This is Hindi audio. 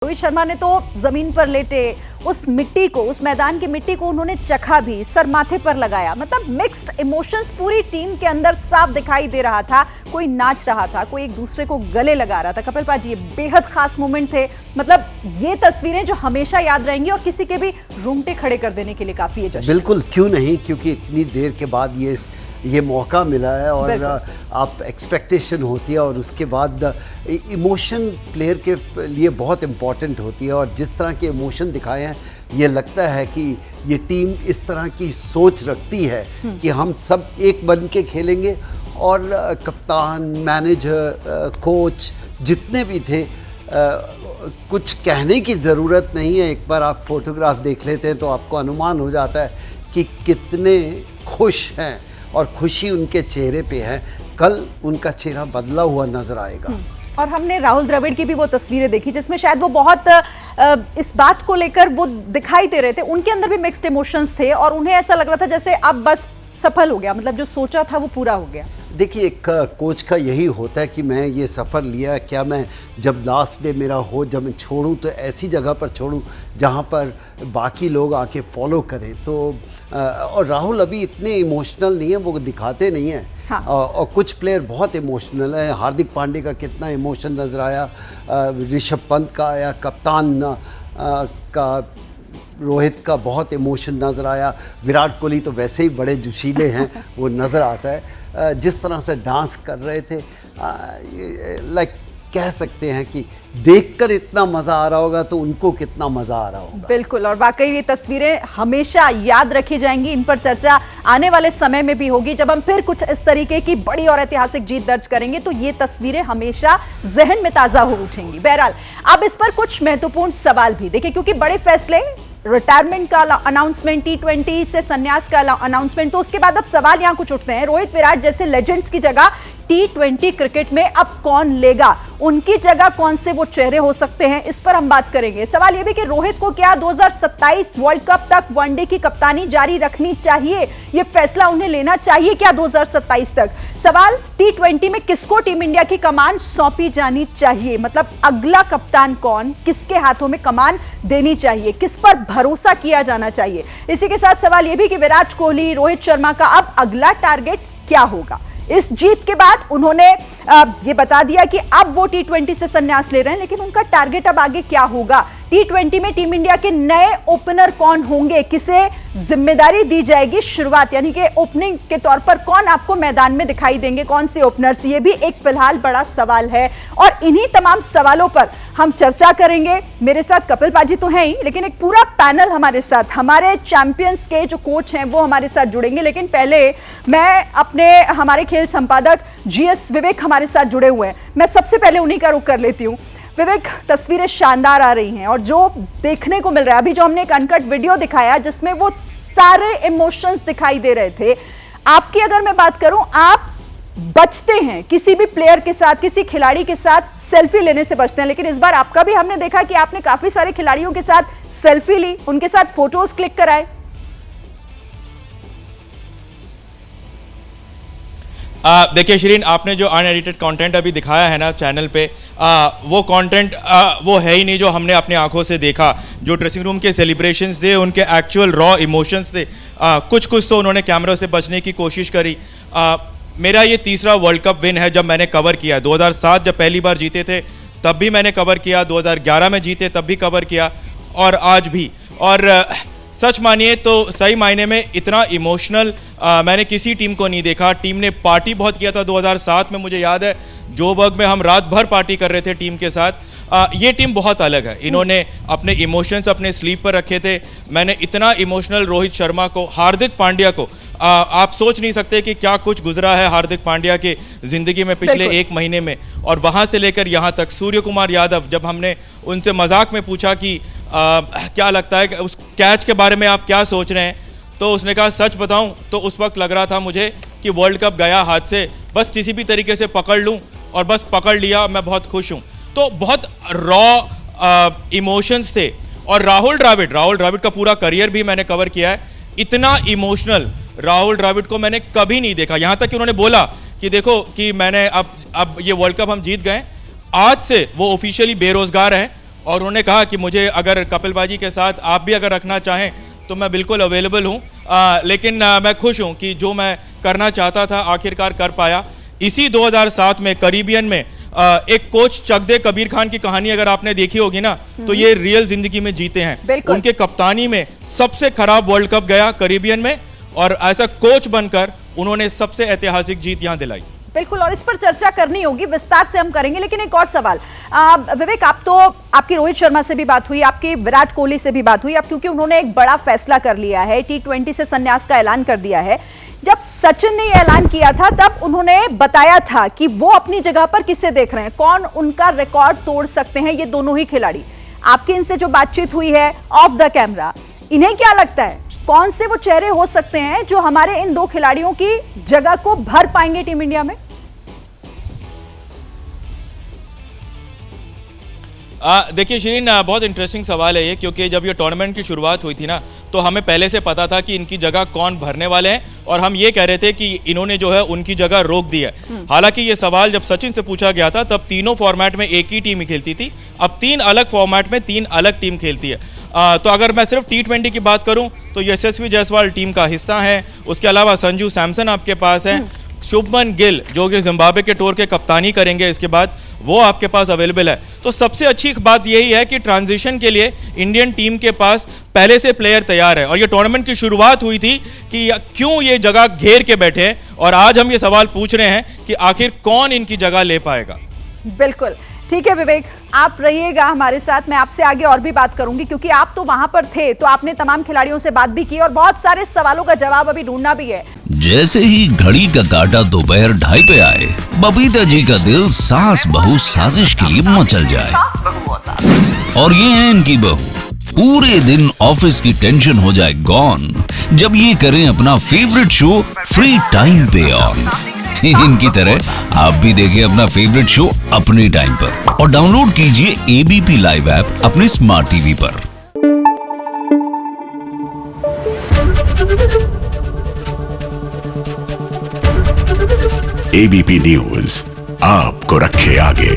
रोहित शर्मा ने तो जमीन पर लेटे उस मिट्टी को, उस मैदान की मिट्टी को उन्होंने चखा भी, सर माथे पर लगाया। मतलब मिक्स्ड इमोशंस पूरी टीम के अंदर साफ दिखाई दे रहा था। कोई नाच रहा था, कोई एक दूसरे को गले लगा रहा था। कपिल पाजी, ये बेहद खास मोमेंट थे। मतलब ये तस्वीरें जो हमेशा याद रहेंगी और किसी के भी रोंगटे खड़े कर देने के लिए काफी है। बिल्कुल, क्यों नहीं, क्योंकि इतनी देर के बाद ये मौका मिला है और आप एक्सपेक्टेशन होती है और उसके बाद इमोशन प्लेयर के लिए बहुत इम्पॉर्टेंट होती है। और जिस तरह के इमोशन दिखाए हैं, ये लगता है कि ये टीम इस तरह की सोच रखती है कि हम सब एक बन के खेलेंगे। और कप्तान, मैनेजर, कोच जितने भी थे, कुछ कहने की ज़रूरत नहीं है। एक बार आप फोटोग्राफ देख लेते हैं तो आपको अनुमान हो जाता है कि कितने खुश हैं और खुशी उनके चेहरे पे है। कल उनका चेहरा बदला हुआ नजर आएगा। और हमने राहुल द्रविड़ की भी वो तस्वीरें देखी जिसमें शायद वो बहुत इस बात को लेकर वो दिखाई दे रहे थे। उनके अंदर भी मिक्स्ड इमोशंस थे और उन्हें ऐसा लग रहा था जैसे अब बस सफल हो गया, मतलब जो सोचा था वो पूरा हो गया। देखिए, एक कोच का यही होता है कि मैं ये सफ़र लिया, क्या मैं जब लास्ट डे मेरा हो, जब मैं छोड़ूं तो ऐसी जगह पर छोड़ूं जहां पर बाकी लोग आके फॉलो करें। तो और राहुल अभी इतने इमोशनल नहीं है, वो दिखाते नहीं हैं। हाँ। और कुछ प्लेयर बहुत इमोशनल है। हार्दिक पांड्या का कितना इमोशन नज़र आया, ऋषभ पंत का आया, कप्तान का रोहित का बहुत इमोशन नज़र आया। विराट कोहली तो वैसे ही बड़े जोशीले हैं, वो नज़र आता है। जिस तरह से डांस कर रहे थे, लाइक कह सकते हैं कि देखकर इतना मज़ा आ रहा होगा तो उनको कितना मज़ा आ रहा होगा। बिल्कुल, और वाकई ये तस्वीरें हमेशा याद रखी जाएंगी। इन पर चर्चा आने वाले समय में भी होगी जब हम फिर कुछ इस तरीके की बड़ी और ऐतिहासिक जीत दर्ज करेंगे, तो ये तस्वीरें हमेशा जहन में ताज़ा हो उठेंगी। बहरहाल, अब इस पर कुछ महत्वपूर्ण सवाल भी देखिए, क्योंकि बड़े फैसले, रिटायरमेंट का अनाउंसमेंट, T20 से संन्यास का अनाउंसमेंट, तो उसके बाद अब सवाल यहां कुछ उठते हैं। रोहित, विराट जैसे लेजेंड्स की जगह T20 क्रिकेट में अब कौन लेगा? उनकी जगह कौन से वो चेहरे हो सकते हैं, इस पर हम बात करेंगे। सवाल यह भी कि रोहित को क्या 2027 वर्ल्ड कप तक वनडे की कप्तानी जारी रखनी चाहिए? यह फैसला उन्हें लेना चाहिए क्या 2027 तक? सवाल, T20 में किसको टीम इंडिया की कमान सौंपी जानी चाहिए? मतलब अगला कप्तान कौन, किसके हाथों में कमान देनी चाहिए, किस पर भरोसा किया जाना चाहिए? इसी के साथ सवाल यह भी कि विराट कोहली, रोहित शर्मा का अब अगला टारगेट क्या होगा? इस जीत के बाद उन्होंने ये बता दिया कि अब वो T20 से संन्यास ले रहे हैं, लेकिन उनका टारगेट अब आगे क्या होगा? T20 में टीम इंडिया के नए ओपनर कौन होंगे? किसे जिम्मेदारी दी जाएगी शुरुआत, यानी कि ओपनिंग के तौर पर कौन आपको मैदान में दिखाई देंगे, कौन से ओपनर्स? ये भी एक फिलहाल बड़ा सवाल है और इन्हीं तमाम सवालों पर हम चर्चा करेंगे। मेरे साथ कपिल पाजी तो हैं ही, लेकिन एक पूरा पैनल हमारे साथ, हमारे चैंपियंस के जो कोच हैं वो हमारे साथ जुड़ेंगे। लेकिन पहले मैं हमारे खेल संपादक GS विवेक हमारे साथ जुड़े हुए हैं, मैं सबसे पहले उन्हीं का रुख कर लेती हूँ। विवेक, तस्वीरें शानदार आ रही हैं और जो देखने को मिल रहा है, अभी जो हमने एक अनकट वीडियो दिखाया जिसमें वो सारे इमोशंस दिखाई दे रहे थे। आपकी अगर मैं बात करूं, आप बचते हैं किसी भी प्लेयर के साथ, किसी खिलाड़ी के साथ सेल्फी लेने से बचते हैं, लेकिन इस बार आपका भी हमने देखा कि आपने काफी सारे खिलाड़ियों के साथ सेल्फी ली, उनके साथ फोटोज क्लिक कराए। देखिए शिरीन, आपने जो अनएडिटेड कंटेंट अभी दिखाया है ना चैनल पे, वो कंटेंट वो है ही नहीं जो हमने अपनी आंखों से देखा। जो ड्रेसिंग रूम के सेलिब्रेशंस थे, उनके एक्चुअल रॉ इमोशंस थे। कुछ तो उन्होंने कैमरा से बचने की कोशिश करी। मेरा ये तीसरा वर्ल्ड कप विन है जब मैंने कवर किया। 2007 जब पहली बार जीते थे तब भी मैंने कवर किया, 2011 में जीते तब भी कवर किया और आज भी। और सच मानिए तो सही मायने में इतना इमोशनल मैंने किसी टीम को नहीं देखा। टीम ने पार्टी बहुत किया था 2007 में, मुझे याद है जोबर्ग में हम रात भर पार्टी कर रहे थे टीम के साथ। ये टीम बहुत अलग है। इन्होंने अपने इमोशंस अपने स्लीव पर रखे थे। मैंने इतना इमोशनल रोहित शर्मा को, हार्दिक पांड्या को, आप सोच नहीं सकते कि क्या कुछ गुजरा है हार्दिक पांड्या के जिंदगी में पिछले एक महीने में। और वहां से लेकर यहां तक सूर्य कुमार यादव, जब हमने उनसे मजाक में पूछा कि क्या लगता है उस कैच के बारे में आप क्या सोच रहे हैं, तो उसने कहा सच बताऊं तो उस वक्त लग रहा था मुझे कि वर्ल्ड कप गया हाथ से, बस किसी भी तरीके से पकड़ लूं, और बस पकड़ लिया, मैं बहुत खुश हूं। तो बहुत रॉ इमोशंस थे। और राहुल द्रविड़ का पूरा करियर भी मैंने कवर किया है। इतना इमोशनल राहुल द्रविड़ को मैंने कभी नहीं देखा। यहां तक कि उन्होंने बोला कि देखो कि मैंने अब ये वर्ल्ड कप हम जीत गए, आज से वो ऑफिशियली बेरोजगार हैं और उन्होंने कहा कि मुझे अगर कपिलबाजी के साथ आप भी अगर रखना चाहें तो मैं बिल्कुल अवेलेबल हूँ, लेकिन मैं खुश हूँ कि जो मैं करना चाहता था आखिरकार कर पाया। इसी 2007 में कैरिबियन में एक कोच चकदे कबीर खान की कहानी अगर आपने देखी होगी ना, तो ये रियल जिंदगी में जीते हैं। उनके कप्तानी में सबसे खराब वर्ल्ड कप गया कैरिबियन में, और ऐसा कोच बनकर उन्होंने सबसे ऐतिहासिक जीत यहां दिलाई। बिल्कुल, और इस पर चर्चा करनी होगी, विस्तार से हम करेंगे। लेकिन एक और सवाल, विवेक, आपकी रोहित शर्मा से भी बात हुई, आपकी विराट कोहली से भी बात हुई, अब क्योंकि उन्होंने एक बड़ा फैसला कर लिया है, T20 से संन्यास का ऐलान कर दिया है। जब सचिन ने ऐलान किया था तब उन्होंने बताया था कि वो अपनी जगह पर किसे देख रहे हैं, कौन उनका रिकॉर्ड तोड़ सकते हैं, ये दोनों ही खिलाड़ी। आपकी इनसे जो बातचीत हुई है ऑफ द कैमरा, इन्हें क्या लगता है कौन से वो चेहरे हो सकते हैं जो हमारे इन दो खिलाड़ियों की जगह को भर पाएंगे टीम इंडिया में? देखिए शिरीन, बहुत इंटरेस्टिंग सवाल है ये, क्योंकि जब ये टूर्नामेंट की शुरुआत हुई थी ना, तो हमें पहले से पता था कि इनकी जगह कौन भरने वाले हैं, और हम ये कह रहे थे कि इन्होंने जो है उनकी जगह रोक दी है। हालांकि ये सवाल जब सचिन से पूछा गया था तब तीनों फॉर्मेट में एक ही टीम खेलती थी, अब 3 अलग फॉर्मेट में 3 अलग टीम खेलती है। तो अगर मैं सिर्फ T20 की बात करूं तो यशस्वी जायसवाल टीम का हिस्सा है, उसके अलावा संजू सैमसन आपके पास है, शुभमन गिल जो कि जिम्बाब्वे के टूर के कप्तानी करेंगे इसके बाद, वो आपके पास अवेलेबल है। तो सबसे अच्छी बात यही है कि ट्रांजिशन के लिए इंडियन टीम के पास पहले से प्लेयर तैयार है, और ये टूर्नामेंट की शुरुआत हुई थी कि क्यों ये जगह घेर के बैठे हैं, और आज हम ये सवाल पूछ रहे हैं कि आखिर कौन इनकी जगह ले पाएगा। बिल्कुल ठीक है विवेक, आप रहिएगा हमारे साथ, मैं आपसे आगे और भी बात करूंगी क्योंकि आप तो वहां पर थे, तो आपने तमाम खिलाड़ियों से बात भी की और बहुत सारे सवालों का जवाब अभी ढूंढना भी है। जैसे ही घड़ी का काटा दोपहर 2:30 पे आए, बबीता जी का दिल सास बहू साजिश के लिए मचल जाए। और ये है इनकी बहू, पूरे दिन ऑफिस की टेंशन हो जाए गॉन जब ये करें अपना फेवरेट शो फ्री टाइम पे ऑन। इनकी तरह आप भी देखें अपना फेवरेट शो अपने टाइम पर और डाउनलोड कीजिए ABP लाइव ऐप अपने स्मार्ट टीवी पर। ABP न्यूज आपको रखे आगे।